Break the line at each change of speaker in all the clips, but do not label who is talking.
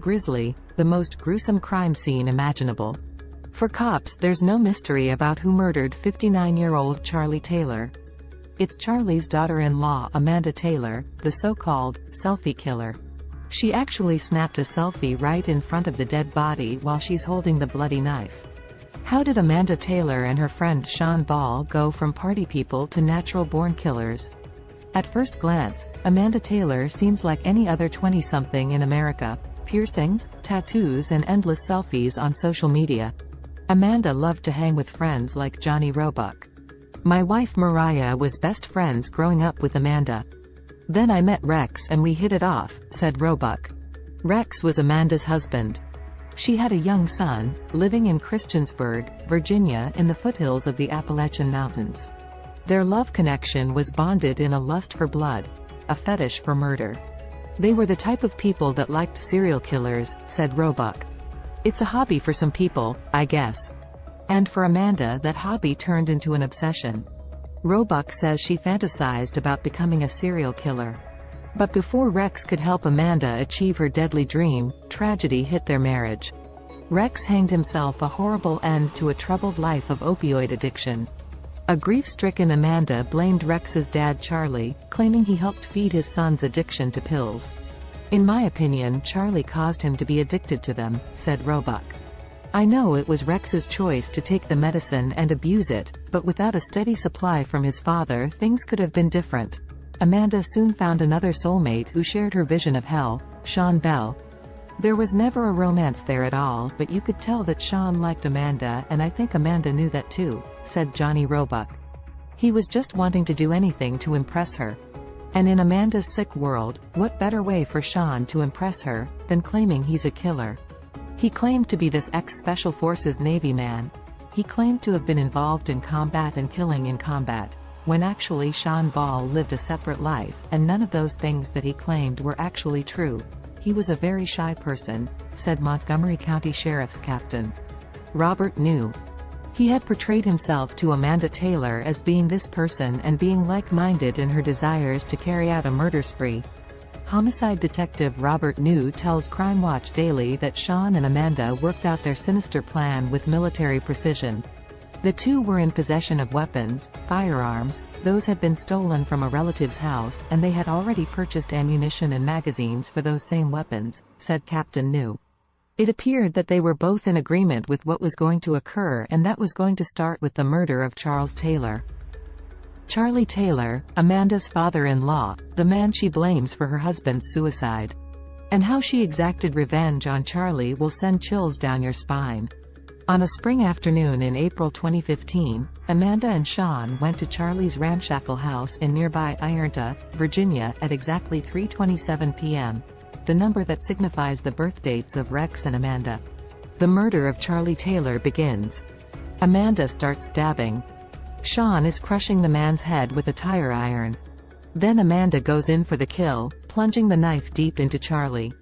grisly, the most gruesome crime scene imaginable. For cops, there's no mystery about who murdered 59-year-old Charlie Taylor. It's Charlie's daughter-in-law, Amanda Taylor, the so-called selfie killer. She actually snapped a selfie right in front of the dead body while she's holding the bloody knife. How did Amanda Taylor and her friend Sean Ball go from party people to natural-born killers? At first glance, Amanda Taylor seems like any other 20-something in America. Piercings, tattoos and endless selfies on social media. Amanda loved to hang with friends like Johnny Roebuck. My wife Mariah was best friends growing up with Amanda. Then I met Rex and we hit it off, said Roebuck. Rex was Amanda's husband. She had a young son, living in Christiansburg, Virginia in the foothills of the Appalachian Mountains. Their love connection was bonded in a lust for blood, a fetish for murder. They were the type of people that liked serial killers, said Roebuck. It's a hobby for some people, I guess. And for Amanda that hobby turned into an obsession. Roebuck says she fantasized about becoming a serial killer. But before Rex could help Amanda achieve her deadly dream, tragedy hit their marriage. Rex hanged himself, a horrible end to a troubled life of opioid addiction. A grief-stricken Amanda blamed Rex's dad Charlie, claiming he helped feed his son's addiction to pills. In my opinion, Charlie caused him to be addicted to them, said Roebuck. I know it was Rex's choice to take the medicine and abuse it, but without a steady supply from his father things could have been different. Amanda soon found another soulmate who shared her vision of hell, Sean Bell. There was never a romance there at all, but you could tell that Sean liked Amanda, and I think Amanda knew that too, said Johnny Roebuck. He was just wanting to do anything to impress her. And in Amanda's sick world, what better way for Sean to impress her than claiming he's a killer? He claimed to be this ex-Special Forces Navy man. He claimed to have been involved in combat and killing in combat, when actually Sean Ball lived a separate life, and none of those things that he claimed were actually true. He was a very shy person, said Montgomery County Sheriff's Captain Robert New. He had portrayed himself to Amanda Taylor as being this person and being like-minded in her desires to carry out a murder spree. Homicide detective Robert New tells Crime Watch Daily that Sean and Amanda worked out their sinister plan with military precision. The two were in possession of weapons, firearms, those had been stolen from a relative's house, and they had already purchased ammunition and magazines for those same weapons, said Captain New. It appeared that they were both in agreement with what was going to occur, and that was going to start with the murder of Charles Taylor. Charlie Taylor, Amanda's father-in-law, the man she blames for her husband's suicide. And how she exacted revenge on Charlie will send chills down your spine. On a spring afternoon in April 2015, Amanda and Sean went to Charlie's ramshackle house in nearby Ironta, Virginia at exactly 3:27 p.m., the number that signifies the birth dates of Rex and Amanda. The murder of Charlie Taylor begins. Amanda starts stabbing. Sean is crushing the man's head with a tire iron. Then Amanda goes in for the kill, plunging the knife deep into Charlie.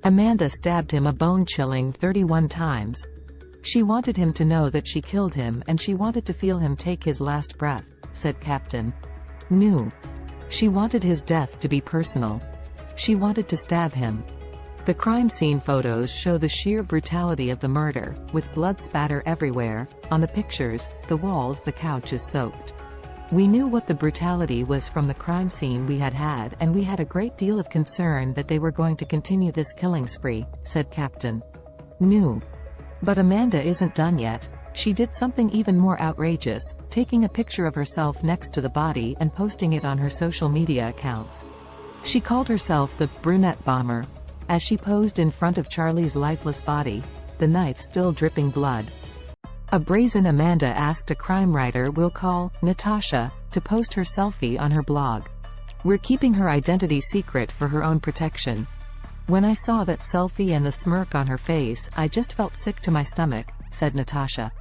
Amanda stabbed him a bone-chilling 31 times. She wanted him to know that she killed him, and she wanted to feel him take his last breath, said Captain New. She wanted his death to be personal. She wanted to stab him. The crime scene photos show the sheer brutality of the murder, with blood spatter everywhere. On the pictures, the walls, the couch is soaked. We knew what the brutality was from the crime scene we had, and we had a great deal of concern that they were going to continue this killing spree, said Captain New. But Amanda isn't done yet. She did something even more outrageous, taking a picture of herself next to the body and posting it on her social media accounts. She called herself the brunette bomber. As she posed in front of Charlie's lifeless body, the knife still dripping blood. A brazen Amanda asked a crime writer we'll call Natasha to post her selfie on her blog. We're keeping her identity secret for her own protection. When I saw that selfie and the smirk on her face, I just felt sick to my stomach, said Natasha.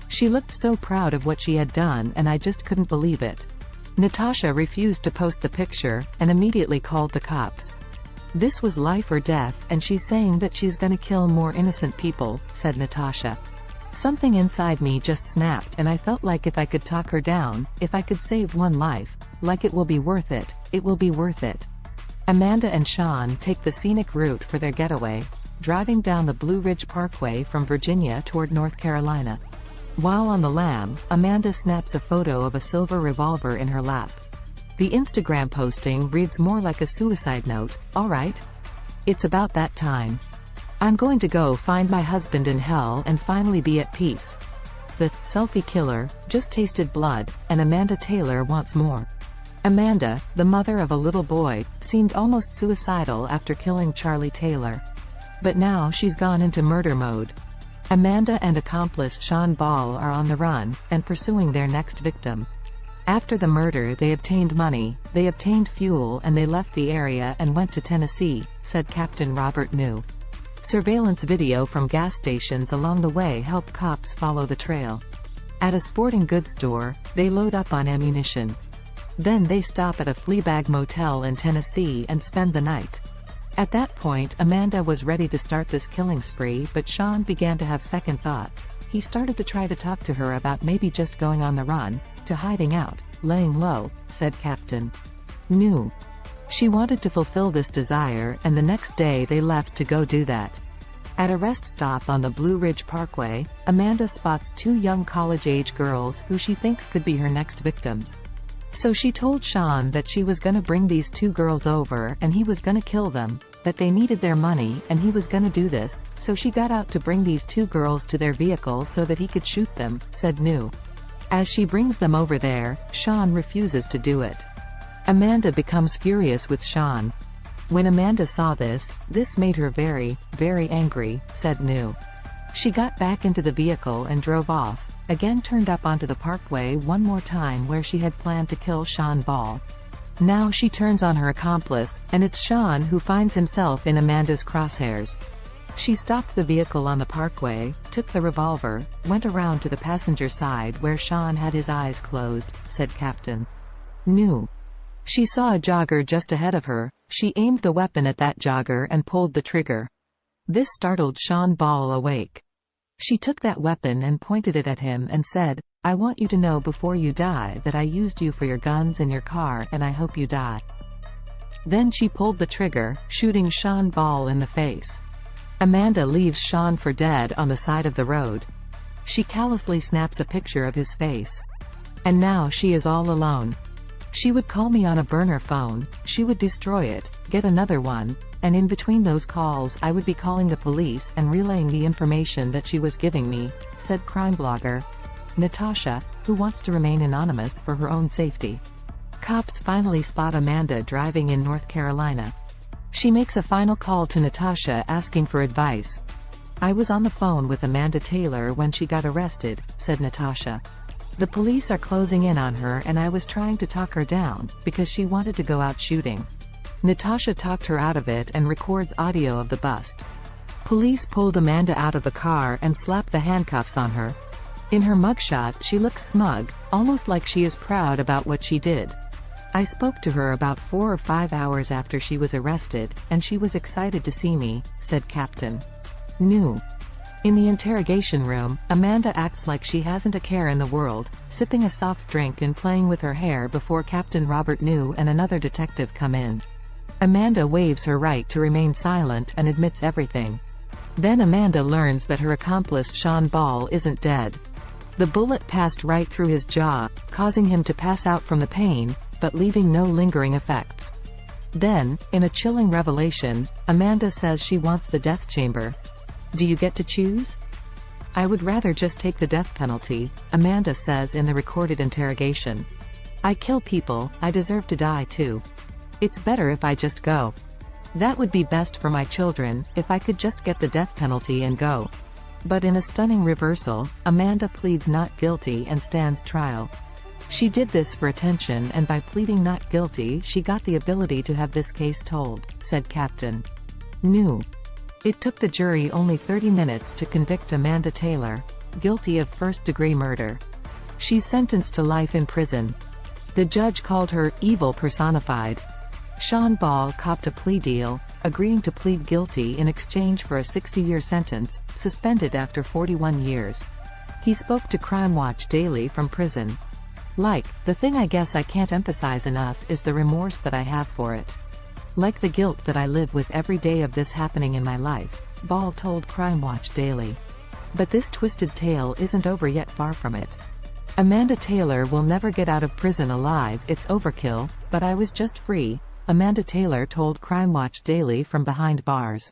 She looked so proud of what she had done, and I just couldn't believe it. Natasha refused to post the picture, and immediately called the cops. This was life or death, and she's saying that she's gonna kill more innocent people, said Natasha. Something inside me just snapped, and I felt like if I could talk her down, if I could save one life, like it will be worth it, it will be worth it. Amanda and Sean take the scenic route for their getaway. driving down the Blue Ridge Parkway from Virginia toward North Carolina. While on the lam, Amanda snaps a photo of a silver revolver in her lap. The Instagram posting reads more like a suicide note. "Alright. It's about that time. I'm going to go find my husband in hell and finally be at peace. The selfie killer just tasted blood, and Amanda Taylor wants more." Amanda, the mother of a little boy, seemed almost suicidal after killing Charlie Taylor. But now she's gone into murder mode. Amanda and accomplice Sean Ball are on the run, and pursuing their next victim. After the murder they obtained money, they obtained fuel, and they left the area and went to Tennessee, said Captain Robert New. Surveillance video from gas stations along the way helped cops follow the trail. At a sporting goods store, they load up on ammunition. Then they stop at a Fleabag motel in Tennessee and spend the night. At that point Amanda was ready to start this killing spree, but Sean began to have second thoughts. He started to try to talk to her about maybe just going on the run, to hiding out, laying low, said Captain New. She wanted to fulfill this desire, and the next day they left to go do that. At a rest stop on the Blue Ridge Parkway, Amanda spots two young college-age girls who she thinks could be her next victims. So she told Sean that she was gonna bring these two girls over and he was gonna kill them, that they needed their money and he was gonna do this, so she got out to bring these two girls to their vehicle so that he could shoot them, said New. As she brings them over there, Sean refuses to do it. Amanda becomes furious with Sean. When Amanda saw this made her very, very angry, said New. She got back into the vehicle and drove off, again turned up onto the parkway one more time where she had planned to kill Sean Ball. Now she turns on her accomplice, and it's Sean who finds himself in Amanda's crosshairs. She stopped the vehicle on the parkway, took the revolver, went around to the passenger side where Sean had his eyes closed, said Captain New. She saw a jogger just ahead of her. She aimed the weapon at that jogger and pulled the trigger. This startled Sean Ball awake. She took that weapon and pointed it at him and said, "I want you to know before you die that I used you for your guns and your car, and I hope you die." Then she pulled the trigger, shooting Sean Ball in the face. Amanda leaves Sean for dead on the side of the road. She callously snaps a picture of his face. And now she is all alone. She would call me on a burner phone, she would destroy it, get another one, and in between those calls I would be calling the police and relaying the information that she was giving me, said crime blogger Natasha, who wants to remain anonymous for her own safety. Cops finally spot Amanda driving in North Carolina. She makes a final call to Natasha asking for advice. "I was on the phone with Amanda Taylor when she got arrested," said Natasha. "The police are closing in on her and I was trying to talk her down, because she wanted to go out shooting." Natasha talked her out of it and records audio of the bust. Police pulled Amanda out of the car and slapped the handcuffs on her. In her mugshot she looks smug, almost like she is proud about what she did. "I spoke to her about 4 or 5 hours after she was arrested, and she was excited to see me," said Captain New. In the interrogation room, Amanda acts like she hasn't a care in the world, sipping a soft drink and playing with her hair before Captain Robert New and another detective come in. Amanda waives her right to remain silent and admits everything. Then Amanda learns that her accomplice Sean Ball isn't dead. The bullet passed right through his jaw, causing him to pass out from the pain, but leaving no lingering effects. Then, in a chilling revelation, Amanda says she wants the death chamber. "Do you get to choose?" "I would rather just take the death penalty," Amanda says in the recorded interrogation. "I kill people, I deserve to die too. It's better if I just go. That would be best for my children, if I could just get the death penalty and go." But in a stunning reversal, Amanda pleads not guilty and stands trial. She did this for attention, and by pleading not guilty she got the ability to have this case told, said Captain New. It took the jury only 30 minutes to convict Amanda Taylor, guilty of first-degree murder. She's sentenced to life in prison. The judge called her evil personified. Sean Ball copped a plea deal, agreeing to plead guilty in exchange for a 60-year sentence, suspended after 41 years. He spoke to Crime Watch Daily from prison. "The thing I guess I can't emphasize enough is the remorse that I have for it. Like the guilt that I live with every day of this happening in my life. Ball told Crime Watch Daily. But this twisted tale isn't over yet, far from it. Amanda Taylor will never get out of prison alive, it's overkill, but I was just free, Amanda Taylor told Crime Watch Daily from behind bars.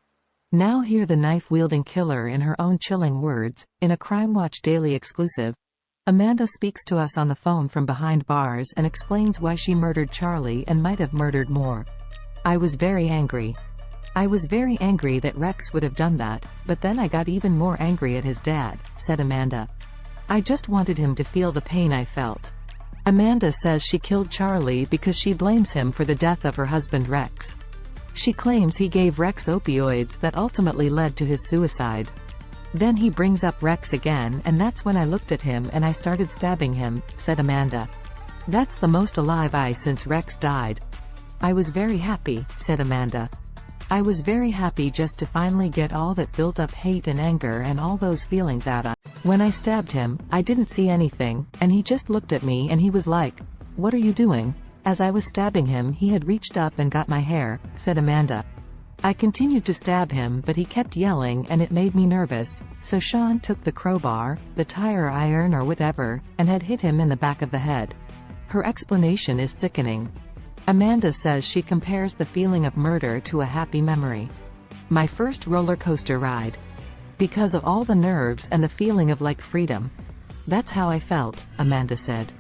Now hear the knife-wielding killer in her own chilling words, in a Crime Watch Daily exclusive. Amanda speaks to us on the phone from behind bars and explains why she murdered Charlie and might have murdered more. I was very angry. I was very angry that Rex would have done that, but then I got even more angry at his dad, said Amanda. I just wanted him to feel the pain I felt. Amanda says she killed Charlie because she blames him for the death of her husband Rex. She claims he gave Rex opioids that ultimately led to his suicide. Then he brings up Rex again, and that's when I looked at him and I started stabbing him, said Amanda. That's the most alive I since Rex died. I was very happy, said Amanda. I was very happy just to finally get all that built up hate and anger and all those feelings out on. When I stabbed him, I didn't see anything, and he just looked at me and he was like, "What are you doing?" As I was stabbing him, he had reached up and got my hair, said Amanda. I continued to stab him, but he kept yelling and it made me nervous, so Sean took the crowbar, the tire iron or whatever, and had hit him in the back of the head. Her explanation is sickening. Amanda says she compares the feeling of murder to a happy memory. My first roller coaster ride. Because of all the nerves and the feeling of like freedom. That's how I felt, Amanda said.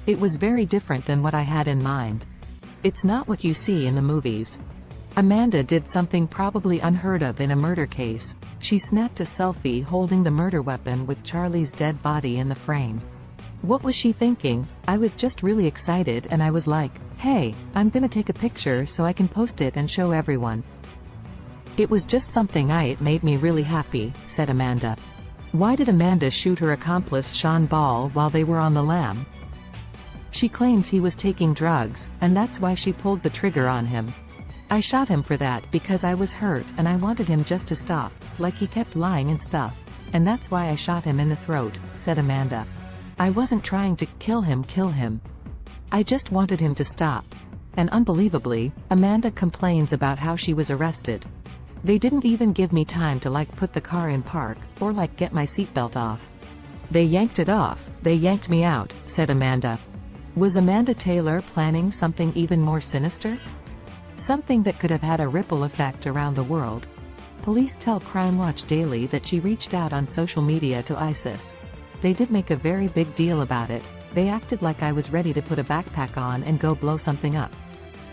It was very different than what I had in mind. It's not what you see in the movies. Amanda did something probably unheard of in a murder case. She snapped a selfie holding the murder weapon with Charlie's dead body in the frame. What was she thinking? I was just really excited and I was like, hey, I'm gonna take a picture so I can post it and show everyone. It was just something it made me really happy, said Amanda. Why did Amanda shoot her accomplice Sean Ball while they were on the lam? She claims he was taking drugs, and that's why she pulled the trigger on him. I shot him for that because I was hurt and I wanted him just to stop, like he kept lying and stuff. And that's why I shot him in the throat, said Amanda. I wasn't trying to kill him. I just wanted him to stop. And unbelievably, Amanda complains about how she was arrested. They didn't even give me time to put the car in park, or get my seatbelt off. They yanked it off, they yanked me out, said Amanda. Was Amanda Taylor planning something even more sinister? Something that could have had a ripple effect around the world. Police tell Crime Watch Daily that she reached out on social media to ISIS. They did make a very big deal about it. They acted like I was ready to put a backpack on and go blow something up.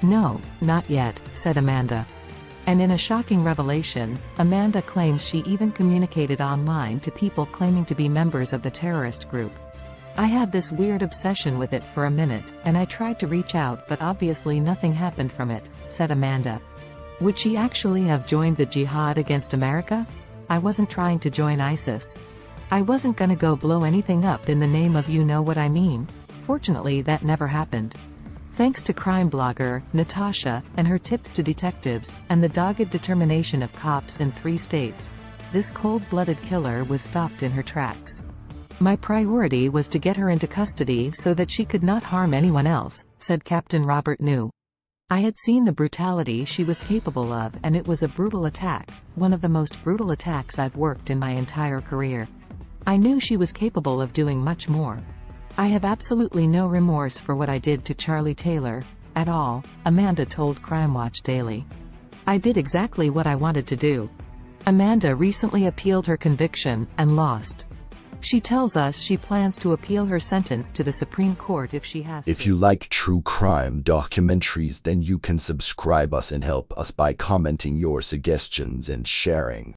No, not yet, said Amanda. And in a shocking revelation, Amanda claims she even communicated online to people claiming to be members of the terrorist group. I had this weird obsession with it for a minute, and I tried to reach out but obviously nothing happened from it, said Amanda. Would she actually have joined the jihad against America? I wasn't trying to join ISIS. I wasn't gonna go blow anything up in the name of you know what I mean. Fortunately that never happened. Thanks to crime blogger, Natasha, and her tips to detectives, and the dogged determination of cops in 3 states, this cold-blooded killer was stopped in her tracks. My priority was to get her into custody so that she could not harm anyone else, said Captain Robert New. I had seen the brutality she was capable of and it was a brutal attack, one of the most brutal attacks I've worked in my entire career. I knew she was capable of doing much more. I have absolutely no remorse for what I did to Charlie Taylor, at all, Amanda told Crime Watch Daily. I did exactly what I wanted to do. Amanda recently appealed her conviction, and lost. She tells us she plans to appeal her sentence to the Supreme Court if she has to.
If you like true crime documentaries, then you can subscribe us and help us by commenting your suggestions and sharing.